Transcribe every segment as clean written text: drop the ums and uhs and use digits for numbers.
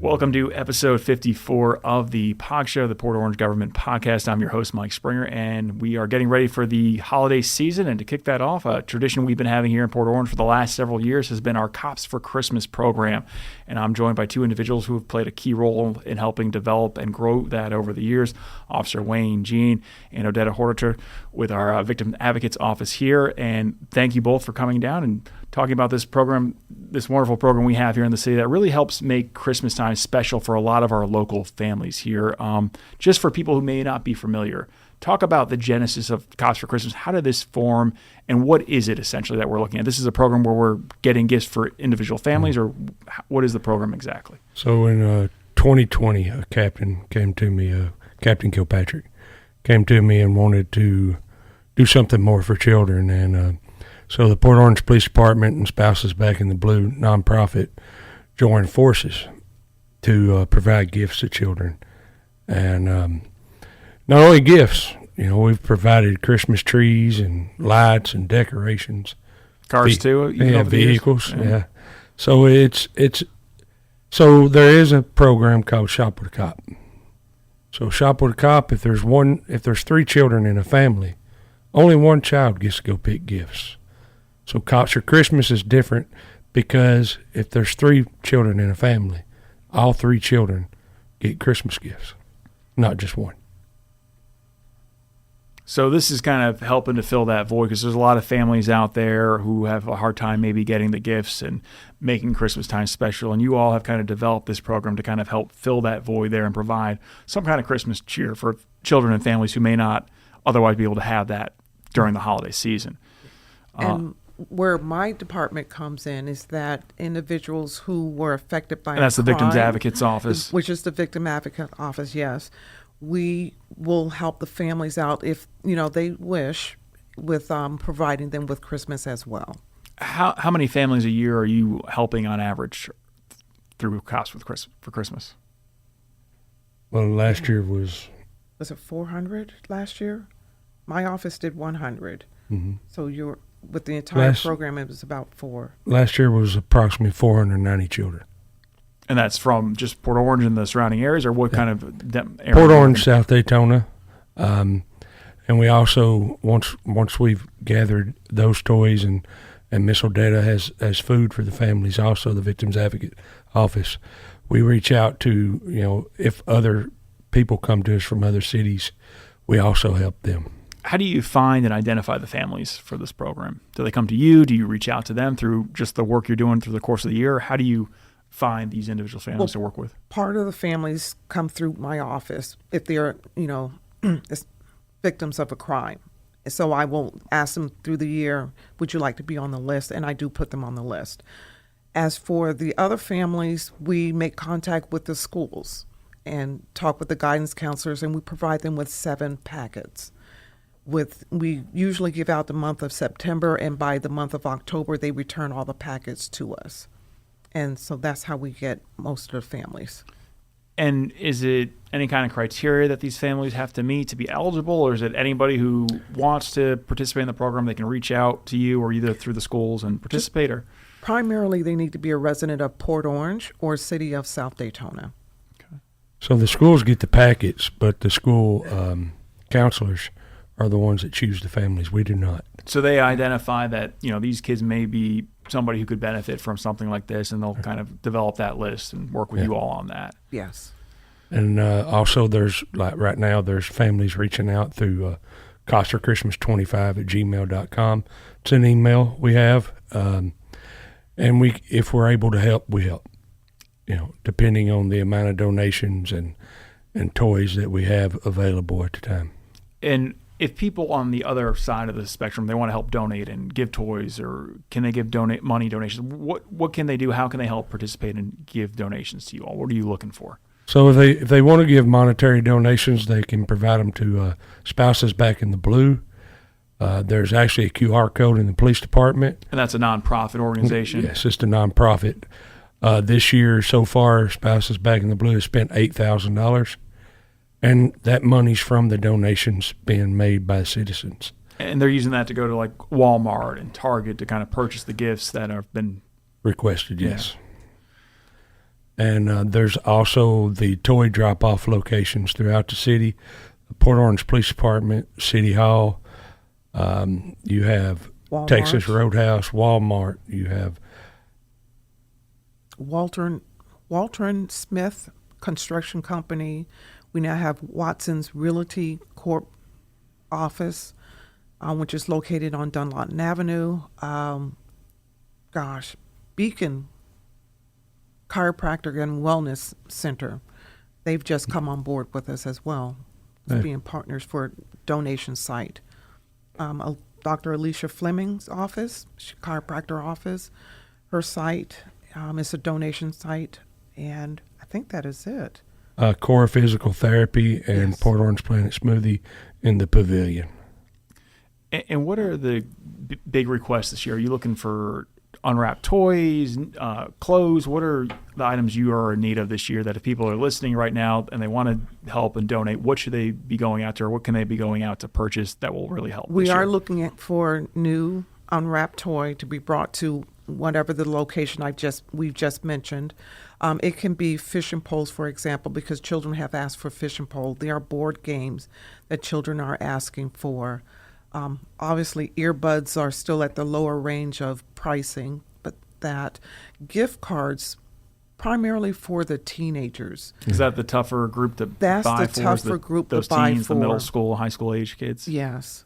Welcome to episode 54 of the POG Show, the Port Orange Government Podcast. I'm your host, Mike Springer, and we are getting ready for the holiday season. And to kick that off, a tradition we've been having here in Port Orange for the last several years has been our Cops for Christmas program. And I'm joined by two individuals who have played a key role in helping develop and grow that over the years, Officer Wayne Jean and Odetta Horruitiner with our Victim Advocates Office here. And thank you both for coming down and talking about this program, this wonderful program we have here in the city that really helps make Christmas time special for a lot of our local families here. Just for people who may not be familiar, talk about the genesis of Cops for Christmas. How did this form, and what is it essentially that we're looking at? This is a program where we're getting gifts for individual families, or what is the program exactly? So in 2020, a captain came to me, Captain Kilpatrick, came to me and wanted to do something more for children, and so the Port Orange Police Department and Spouses Back in the Blue nonprofit joined forces to provide gifts to children. And not only gifts, we've provided Christmas trees and lights and decorations. Cars too? Yeah, vehicles, yeah. So so there is a program called Shop with a Cop. So Shop with a Cop, if there's 3 children in a family, only one child gets to go pick gifts. So Cops for Christmas is different because if there's 3 children in a family, all 3 children get Christmas gifts, not just one. So this is kind of helping to fill that void because there's a lot of families out there who have a hard time maybe getting the gifts and making Christmas time special. And you all have kind of developed this program to kind of help fill that void there and provide some kind of Christmas cheer for children and families who may not otherwise be able to have that during the holiday season. And where my department comes in is that individuals who were affected by and that's a the Victims crime, Advocates Office. Which is the Victim Advocate Office, yes. We will help the families out if, they wish with providing them with Christmas as well. How many families a year are you helping on average through Cops for Christmas? Well, last year was it 400 last year? My office did 100. Mm-hmm. So with the entire program, it was about 4. Last year was approximately 490 children. And that's from just Port Orange and the surrounding areas, or what kind of area? Port Orange, South Daytona. And we also, once we've gathered those toys and Miss Odetta has food for the families, also the Victims Advocate Office, we reach out to, if other people come to us from other cities, we also help them. How do you find and identify the families for this program? Do they come to you? Do you reach out to them through just the work you're doing through the course of the year? How do you find these individual families to work with? Part of the families come through my office if they're, victims of a crime. So I will ask them through the year, would you like to be on the list? And I do put them on the list. As for the other families, we make contact with the schools and talk with the guidance counselors, and we provide them with 7 packets. We usually give out the month of September, and by the month of October, they return all the packets to us. And so that's how we get most of the families. And is it any kind of criteria that these families have to meet to be eligible, or is it anybody who wants to participate in the program, they can reach out to you or either through the schools and participate? Or primarily, they need to be a resident of Port Orange or city of South Daytona. Okay. So the schools get the packets, but the school counselors are the ones that choose the families. We do not. So they identify that, these kids may be somebody who could benefit from something like this, and they'll kind of develop that list and work with you all on that. Yes. And also there's, like right now, there's families reaching out through copsforchristmas25@gmail.com. It's an email we have. And if we're able to help, we help, depending on the amount of donations and toys that we have available at the time. And if people on the other side of the spectrum, they want to help donate and give toys, or can they give money donations? What can they do? How can they help participate and give donations to you all? What are you looking for? So if they want to give monetary donations, they can provide them to Spouses Back in the Blue. There's actually a QR code in the police department. And that's a nonprofit organization? Yes, it's a nonprofit. This year so far, Spouses Back in the Blue has spent $8,000. And that money's from the donations being made by citizens. And they're using that to go to like Walmart and Target to kind of purchase the gifts that have been requested, yes. And there's also the toy drop-off locations throughout the city. The Port Orange Police Department, City Hall. You have Walmart. Texas Roadhouse, Walmart. You have Walter and Smith Construction Company. We now have Watson's Realty Corp office, which is located on Dunlawton Avenue. Beacon Chiropractic and Wellness Center. They've just come on board with us as well, as being partners for donation site. Dr. Alicia Fleming's office, chiropractor office, her site is a donation site, and I think that is it. Core Physical Therapy and Yes. Port Orange Planet Smoothie in the pavilion. And what are the big requests this year? Are you looking for unwrapped toys, clothes? What are the items you are in need of this year that if people are listening right now and they want to help and donate, what should they be going out to, or what can they be going out to purchase that will really help We this are year? looking for new unwrapped toy to be brought to whatever the location we've just mentioned. It can be fishing poles, for example, because children have asked for fishing pole. There are board games that children are asking for. Obviously, earbuds are still at the lower range of pricing, but that gift cards primarily for the teenagers. Is that the tougher group to That's buy the for? tougher group to those buy teens, the middle for. school, high school age kids? Yes.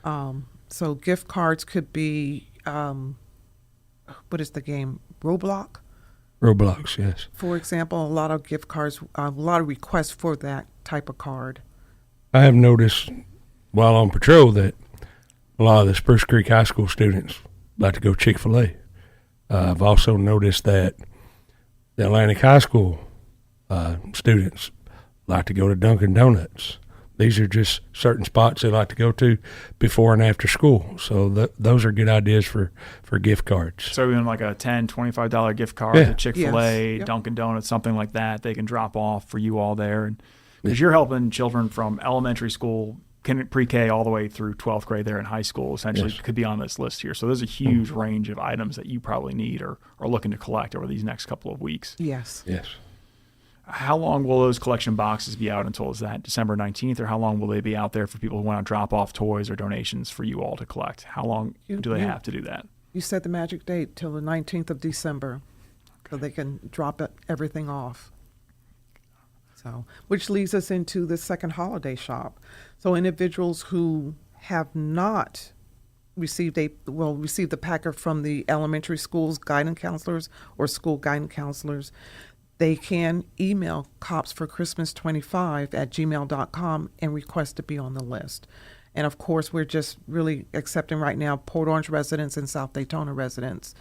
So gift cards could be, what is the game? Roblox, Yes. for example. A lot of gift cards, a lot of requests for that type of card. I have noticed while on patrol that a lot of the Spruce Creek High School students like to go Chick-fil-A. I've also noticed that the Atlantic High School students like to go to Dunkin' Donuts. These are just certain spots they like to go to before and after school. So those are good ideas for gift cards. So even like a $10, $25 gift card Yeah. to Chick-fil-A, Yes. Yep. Dunkin' Donuts, something like that, they can drop off for you all there. And because you're helping children from elementary school, pre-K, all the way through 12th grade there in high school, essentially Yes. could be on this list here. So there's a huge range of items that you probably need or are looking to collect over these next couple of weeks. Yes. Yes. How long will those collection boxes be out until? Is that December 19th, or how long will they be out there for people who want to drop off toys or donations for you all to collect? How long do they have to do that? You set the magic date till the 19th of December, so they can drop everything off. So, which leads us into the second holiday shop. So individuals who have not received the packet from the elementary school's guidance counselors or school guidance counselors, they can email copsforchristmas25@gmail.com and request to be on the list. And of course, we're just really accepting right now Port Orange residents and South Daytona residents.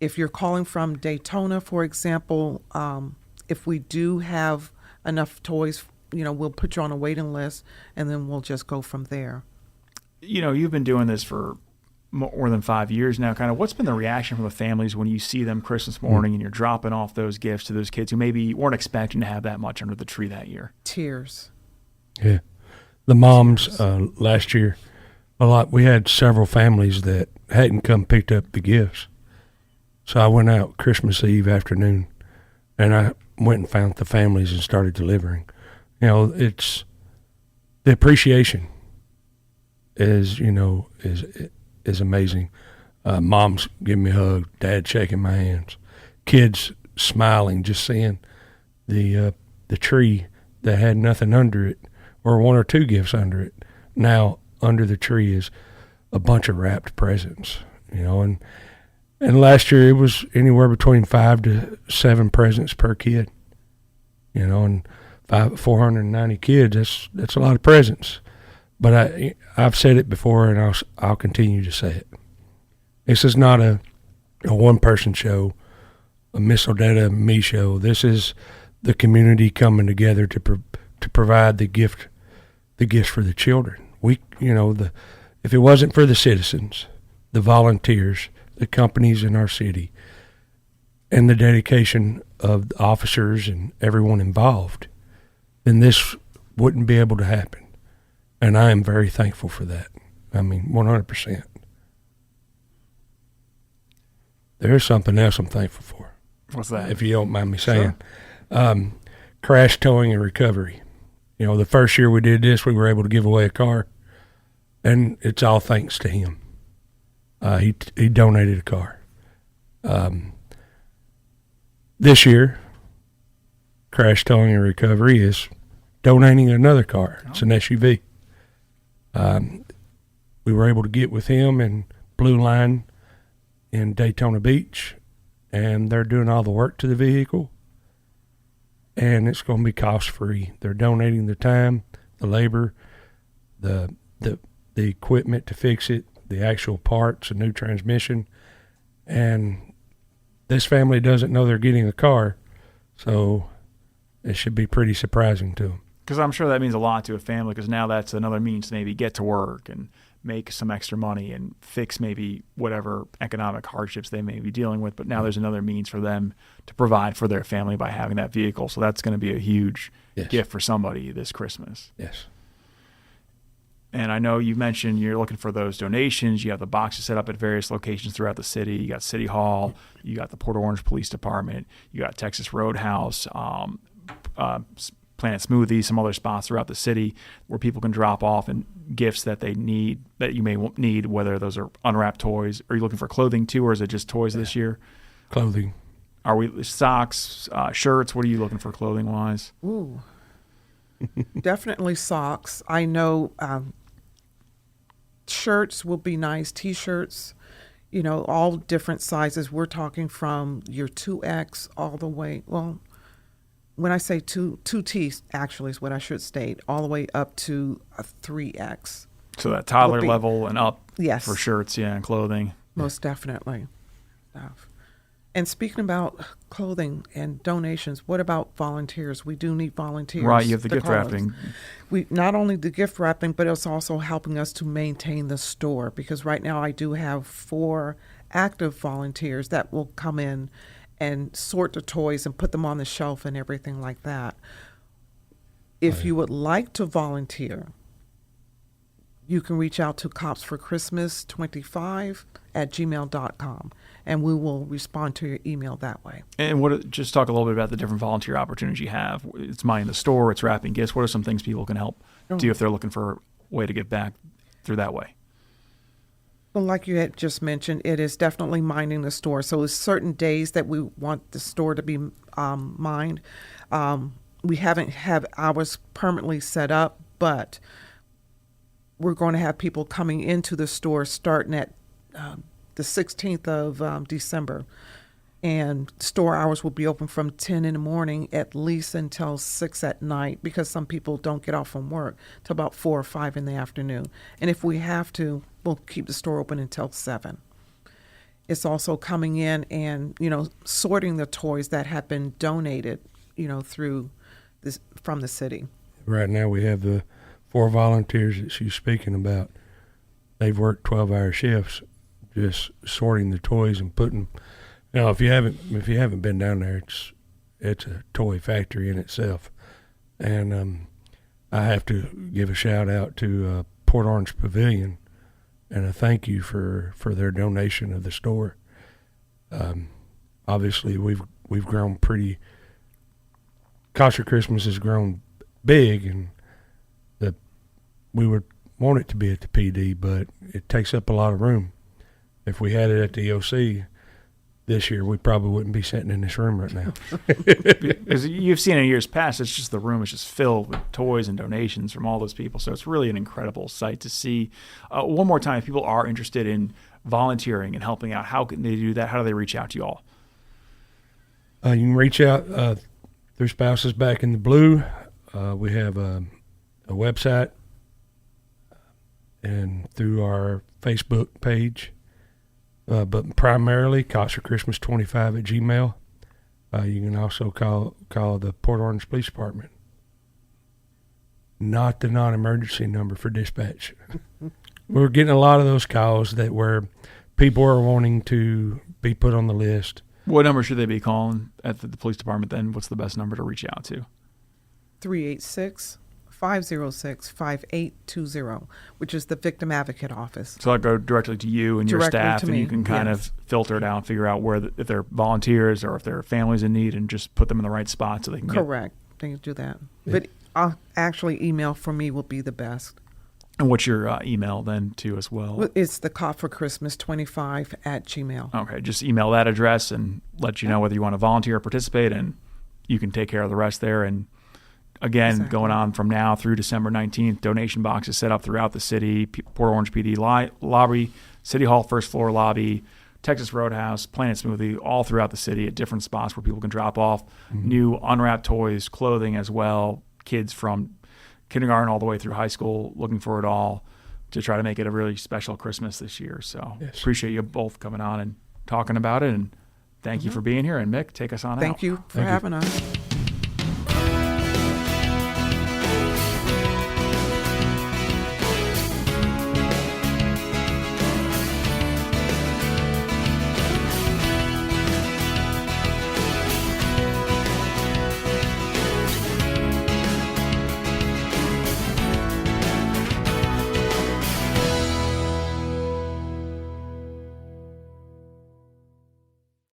If you're calling from Daytona, for example, if we do have enough toys, we'll put you on a waiting list, and then we'll just go from there. You've been doing this for more than 5 years now. Kind of what's been the reaction from the families when you see them Christmas morning and you're dropping off those gifts to those kids who maybe weren't expecting to have that much under the tree that year? Tears. Yeah. The moms last year, we had several families that hadn't come picked up the gifts. So I went out Christmas Eve afternoon and I went and found the families and started delivering. It's the appreciation is amazing. Moms giving me a hug, dad shaking my hands, kids smiling, just seeing the tree that had nothing under it or one or two gifts under it. Now under the tree is a bunch of wrapped presents, and last year it was anywhere between 5 to 7 presents per kid, and 490 kids, that's a lot of presents. But I've said it before, and I'll continue to say it. This is not a one-person show, a Miss Odetta and me show. This is the community coming together to provide the gifts for the children. If it wasn't for the citizens, the volunteers, the companies in our city, and the dedication of the officers and everyone involved, then this wouldn't be able to happen. And I am very thankful for that. 100%. There's something else I'm thankful for. What's that? If you don't mind me saying. Crash towing and recovery. You know, the first year we did this, we were able to give away a car, and it's all thanks to him. He donated a car. This year, crash towing and recovery is donating another car. It's an SUV. We were able to get with him and Blue Line in Daytona Beach, and they're doing all the work to the vehicle, and it's going to be cost-free. They're donating the time, the labor, the equipment to fix it, the actual parts, a new transmission, and this family doesn't know they're getting a car, so it should be pretty surprising to them. Because I'm sure that means a lot to a family, because now that's another means to maybe get to work and make some extra money and fix maybe whatever economic hardships they may be dealing with. But now there's another means for them to provide for their family by having that vehicle. So that's going to be a huge gift for somebody this Christmas. Yes. And I know you mentioned you're looking for those donations. You have the boxes set up at various locations throughout the city. You got City Hall. You got the Port Orange Police Department. You got Texas Roadhouse, Planet Smoothie, some other spots throughout the city where people can drop off and gifts that they need, that you may need, whether those are unwrapped toys. Are you looking for clothing too, or is it just toys this year? Clothing. Are we socks, shirts? What are you looking for clothing wise? Ooh, definitely socks. I know shirts will be nice. T-shirts, you know, all different sizes. We're talking from your 2X all the way. Well, when I say 2T, actually is what I should state, all the way up to a 3X. So that toddler level and up yes, for shirts, and clothing. Most definitely. And speaking about clothing and donations, what about volunteers? We do need volunteers. Right, you have the gift wrapping. We not only the gift wrapping, but it's also helping us to maintain the store, because right now I do have 4 active volunteers that will come in and sort the toys and put them on the shelf and everything like that. If you would like to volunteer, you can reach out to copsforchristmas25@gmail.com, and we will respond to your email that way. And just talk a little bit about the different volunteer opportunities you have. It's minding the store, it's wrapping gifts. What are some things people can help do if they're looking for a way to give back through that way? Well, like you had just mentioned, it is definitely minding the store. So it's certain days that we want the store to be mined. We haven't have hours permanently set up, but we're going to have people coming into the store starting at the 16th of December. And store hours will be open from 10 in the morning at least until 6 at night, because some people don't get off from work till about 4 or 5 in the afternoon. And if we have to, we'll keep the store open until 7. It's also coming in and, you know, sorting the toys that have been donated, you know, through this from the city. Right now we have the 4 volunteers that she's speaking about. They've worked 12-hour shifts just sorting the toys and putting. You know, if you haven't been down there, it's a toy factory in itself, and I have to give a shout out to Port Orange Pavilion and a thank you for their donation of the store. Obviously, we've grown pretty. Cost for Christmas has grown big, and we would want it to be at the PD, but it takes up a lot of room. If we had it at the EOC this year, we probably wouldn't be sitting in this room right now. Because you've seen in years past, it's just the room is just filled with toys and donations from all those people. So it's really an incredible sight to see. One more time, if people are interested in volunteering and helping out, how can they do that? How do they reach out to you all? You can reach out through Spouses Back in the Blue. We have a website and through our Facebook page. But primarily, copsforchristmas25@gmail. You can also call the Port Orange Police Department. Not the non-emergency number for dispatch. We're getting a lot of those calls where people are wanting to be put on the list. What number should they be calling at the police department then? What's the best number to reach out to? 386 506-5820, which is the Victim Advocate Office. So I'll go directly to you and your Directly staff, to and you me, can kind yes. of filter it out, figure out if they're volunteers or if they're families in need, and just put them in the right spot so they can Correct. They can do that. Yeah. But actually, email for me will be the best. And what's your email then too as well? It's the Cop for Christmas 25 at Gmail. Okay, just email that address and let you know whether you want to volunteer or participate, and you can take care of the rest there. And again, Exactly. going on from now through December 19th, donation boxes set up throughout the city, Port Orange PD lobby, City Hall first floor lobby, Texas Roadhouse, Planet Smoothie, all throughout the city at different spots where people can drop off new unwrapped toys, clothing as well, kids from kindergarten all the way through high school looking for it all to try to make it a really special Christmas this year. So Yes. appreciate you both coming on and talking about it, and thank you for being here. And Mick, take us on out. Thank you for Thank you. having us.